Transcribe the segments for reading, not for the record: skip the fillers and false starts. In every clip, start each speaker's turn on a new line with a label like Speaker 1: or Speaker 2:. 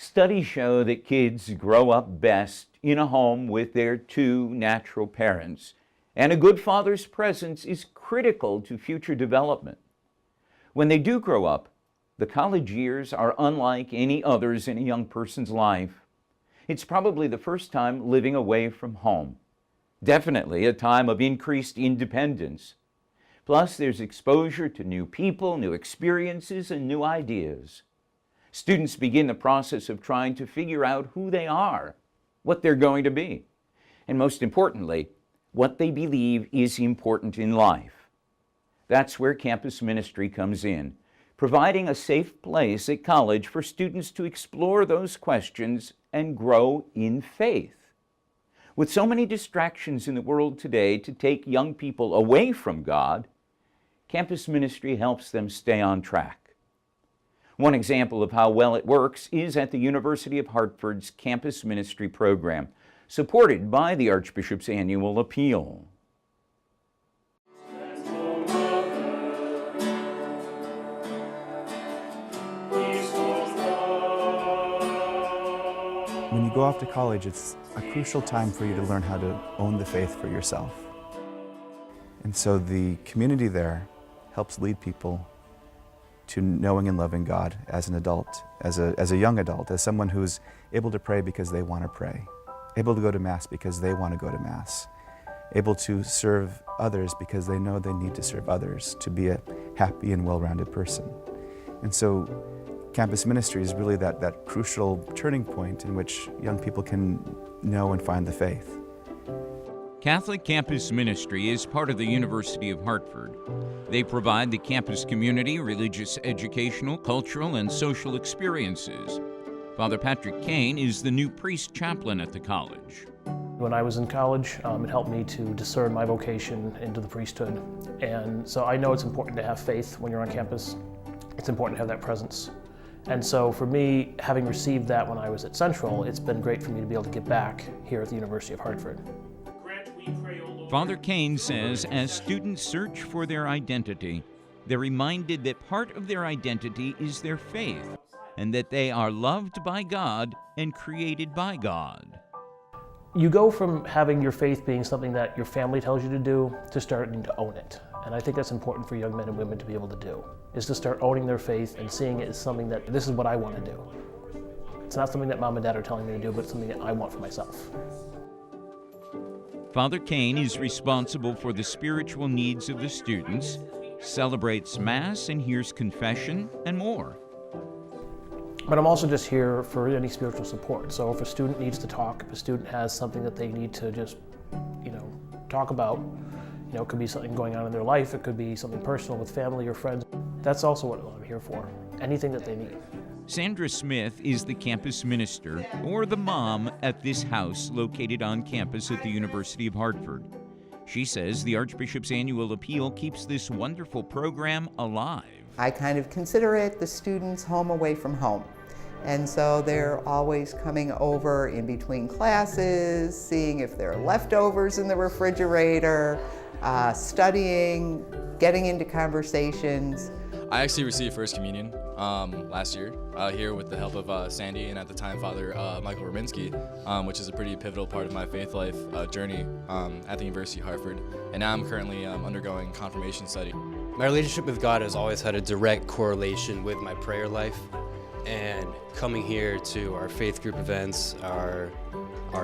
Speaker 1: Studies show that kids grow up best in a home with their two natural parents, and a good father's presence is critical to future development. When they do grow up, the college years are unlike any others in a young person's life. It's probably the first time living away from home. Definitely a time of increased independence. Plus, there's exposure to new people, new experiences, and new ideas. Students begin the process of trying to figure out who they are, what they're going to be, and most importantly, what they believe is important in life. That's where campus ministry comes in, providing a safe place at college for students to explore those questions and grow in faith. With so many distractions in the world today to take young people away from God, campus ministry helps them stay on track. One example of how well it works is at the University of Hartford's campus ministry program, supported by the Archbishop's annual appeal.
Speaker 2: When you go off to college, it's a crucial time for you to learn how to own the faith for yourself. And so the community there helps lead people to knowing and loving God as an adult, as a young adult, as someone who's able to pray because they want to pray, able to go to Mass because they want to go to Mass, able to serve others because they know they need to serve others to be a happy and well-rounded person. And so campus ministry is really that crucial turning point in which young people can know and find the faith.
Speaker 3: Catholic Campus Ministry is part of the University of Hartford. They provide the campus community religious, educational, cultural, and social experiences. Father Patrick Kane is the new priest chaplain at the college.
Speaker 4: When I was in college, it helped me to discern my vocation into the priesthood. And so I know it's important to have faith when you're on campus. It's important to have that presence. And so for me, having received that when I was at Central, it's been great for me to be able to get back here at the University of Hartford.
Speaker 3: Father Kane says as students search for their identity, they're reminded that part of their identity is their faith, and that they are loved by God and created by God.
Speaker 4: You go from having your faith being something that your family tells you to do to starting to own it. And I think that's important for young men and women to be able to do, is to start owning their faith and seeing it as something that this is what I want to do. It's not something that mom and dad are telling me to do, but it's something that I want for myself.
Speaker 3: Father Kane is responsible for the spiritual needs of the students, celebrates Mass and hears confession, and more.
Speaker 4: But I'm also just here for any spiritual support. So if a student needs to talk, if a student has something that they need to just, talk about, it could be something going on in their life, it could be something personal with family or friends. That's also what I'm here for, anything that they need.
Speaker 3: Sandra Smith is the campus minister, or the mom, at this house located on campus at the University of Hartford. She says the Archbishop's annual appeal keeps this wonderful program alive.
Speaker 5: I kind of consider it the students' home away from home. And so they're always coming over in between classes, seeing if there are leftovers in the refrigerator, studying, getting into conversations.
Speaker 6: I actually received First Communion last year here with the help of Sandy and at the time Father Michael Rominski, which is a pretty pivotal part of my faith life journey at the University of Hartford. And now I'm currently undergoing confirmation study.
Speaker 7: My relationship with God has always had a direct correlation with my prayer life. And coming here to our faith group events, our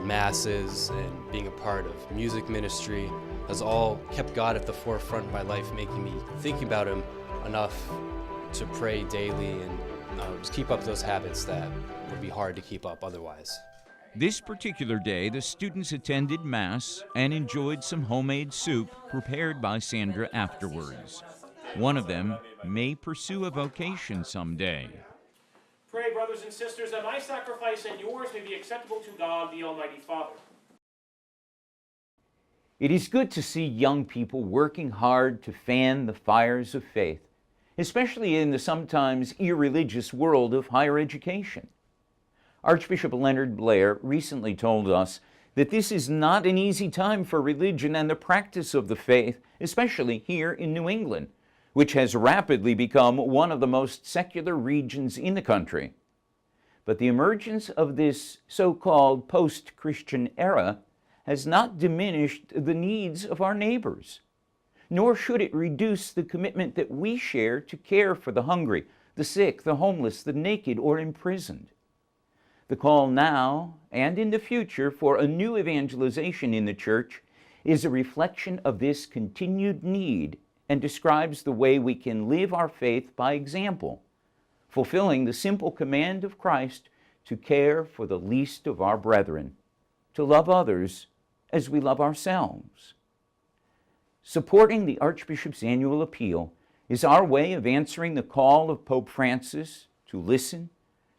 Speaker 7: masses, and being a part of music ministry has all kept God at the forefront of my life, making me thinking about Him enough to pray daily and just keep up those habits that would be hard to keep up otherwise.
Speaker 3: This particular day, the students attended Mass and enjoyed some homemade soup prepared by Sandra afterwards. One of them may pursue a vocation someday.
Speaker 8: Pray, brothers and sisters, that my sacrifice and yours may be acceptable to God, the Almighty Father.
Speaker 1: It is good to see young people working hard to fan the fires of faith, especially in the sometimes irreligious world of higher education. Archbishop Leonard Blair recently told us that this is not an easy time for religion and the practice of the faith, especially here in New England, which has rapidly become one of the most secular regions in the country. But the emergence of this so-called post-Christian era has not diminished the needs of our neighbors, nor should it reduce the commitment that we share to care for the hungry, the sick, the homeless, the naked, or imprisoned. The call now and in the future for a new evangelization in the church is a reflection of this continued need and describes the way we can live our faith by example, fulfilling the simple command of Christ to care for the least of our brethren, to love others as we love ourselves. Supporting the Archbishop's annual appeal is our way of answering the call of Pope Francis to listen,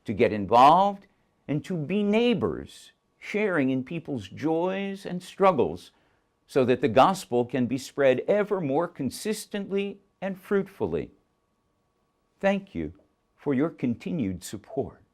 Speaker 1: to get involved, and to be neighbors, sharing in people's joys and struggles, so that the gospel can be spread ever more consistently and fruitfully. Thank you for your continued support.